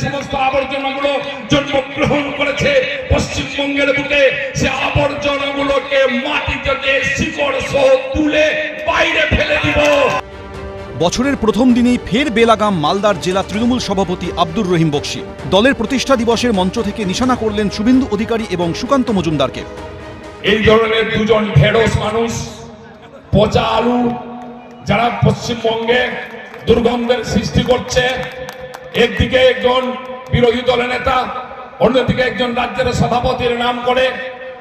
সমস্ত আবর্জনাগুলো জন্মগ্রহণ করেছে পশ্চিমবঙ্গের বুকে, সে আবর্জনাগুলোকে মাটি থেকে শিকড় সহ তুলে বাইরে ফেলে দিব। বছরের প্রথম দিনেই ফের বেলাগাম মালদার জেলা তৃণমূল সভাপতি আব্দুর রহিম বক্সী। দলের প্রতিষ্ঠা দিবসের মঞ্চ থেকে নিশানা করলেন শুভেন্দু অধিকারী এবং সুকান্ত মজুমদারকে। এই ধরনের দুজন ঢেড়স মানুষ, পচা আলু, যারা পশ্চিমবঙ্গে দুর্গন্ধের সৃষ্টি করছে, একদিকে একজন বিরোধী দলের নেতা, অন্যদিকে একজন রাজ্যের সভাপতির নাম করে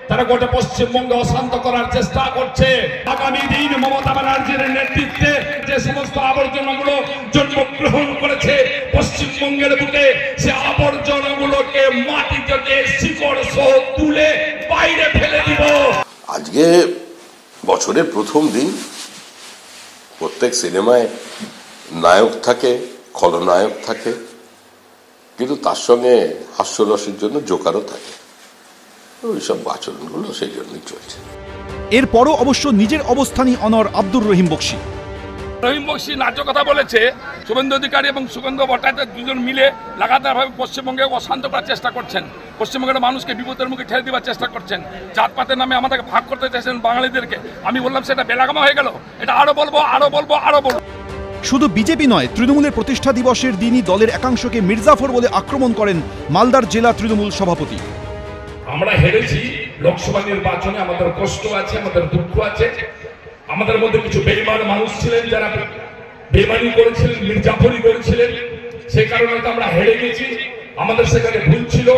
তারা গোটা পশ্চিমবঙ্গে অশান্ত করার চেষ্টা করছে। আগামী দিন মমতা ব্যানার্জির নেতৃত্বে যে সমস্ত আবর্জনাগুলো জন্মগ্রহণ করেছে পশ্চিমবঙ্গের বুকে, সে আবর্জনাগুলোকে মাটি থেকে শিকড় সহ তুলে বাইরে ফেলে দিব। আজকে বছরের প্রথম দিন, প্রত্যেক সিনেমায় নায়ক থাকে, খলনায়ক থাকে, কিন্তু তার সঙ্গে হাস্যরসের জন্য জোকারও থাকে। ওইসব আচরণগুলো সেই জন্যই চলছে। এরপরও অবশ্য নিজের অবস্থানই অনড় আব্দুর রহিম বক্সী। রহিম বক্সী ন্যায্য কথা বলেছে। শুভেন্দু অধিকারী এবং সুগন্ধ ভট্টাচার্য দুজন মিলে লাগাতারভাবে পশ্চিমবঙ্গে অশান্ত করার চেষ্টা করছেন, পশ্চিমবঙ্গের মানুষকে বিপদের মুখে ঠেলে দেওয়ার চেষ্টা করছেন, জাতপাতের নামে আমাদেরকে ভাগ করতে চাইছেন বাঙালিদেরকে। আমি বললাম সেটা বেলাগামা হয়ে গেল, এটা আরো বলবো। শুধু বিজেপি নয়, তৃণমূলের প্রতিষ্ঠা দিবসের দিনই দলের একাংশকে মির্জাফর বলে আক্রমণ করেন মালদার জেলা তৃণমূল সভাপতি। আমরা হেরেছি লোকসভা নির্বাচনে, আমাদের কষ্ট আছে, আমাদের দুঃখ আছে। আমাদের মধ্যে কিছু বেঈমান মানুষ ছিলেন যারা বেঈমানি করেছিলেন, মির্জাফরি করেছিলেন, সেই কারণে আমরা হেরে গেছি, আমাদের সেখানে ভুল ছিল।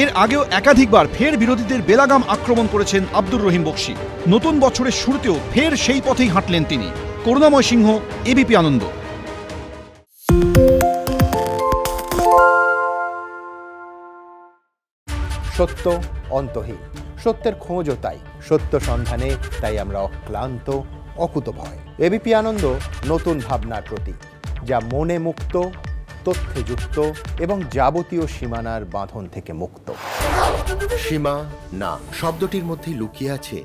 এর আগেও একাধিকবার ফের বিরোধীদের বেলাগাম আক্রমণ করেছেন আব্দুর রহিম বক্সী। নতুন বছরের শুরুতেও ফের সেই পথেই হাঁটলেন তিনি। করুণাময় সিংহ, এবিপি আনন্দ। সত্য অন্তহীন, সত্যের খোঁজও তাই, সত্য সন্ধানে তাই আমরা অক্লান্ত, অকুতভয়। এবিপি আনন্দ নতুন ভাবনার প্রতীক, যা মনে মুক্ত, তথ্যে যুক্ত এবং যাবতীয় সীমানার বাঁধন থেকে মুক্ত। সীমা না শব্দটির মধ্যে লুকিয়ে আছে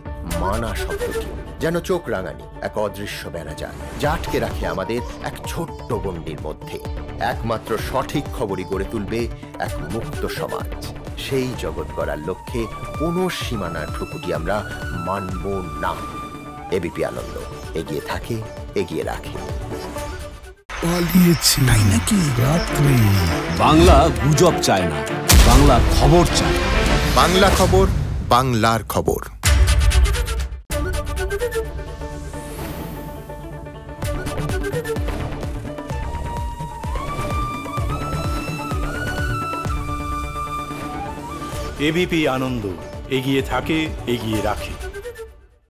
মানা শব্দটি, যেন চোখ রাঙানি এক অদৃশ্য বেড়াজাল, যা আটকে রাখে আমাদের এক ছোট্ট গণ্ডির মধ্যে। একমাত্র সঠিক খবরই গড়ে তুলবে এক মুক্ত সমাজ। সেই জগৎ গড়ার লক্ষ্যে কোনো সীমানার ঠুকুটি আমরা মানব না। এবিপি আনন্দ এগিয়ে থাকে, এগিয়ে রাখে। তাই নাকি? বাংলা গুজব চায় না, বাংলা খবর চায়। বাংলা খবর, বাংলার খবর। এবিপি আনন্দ এগিয়ে থাকে, এগিয়ে রাখে।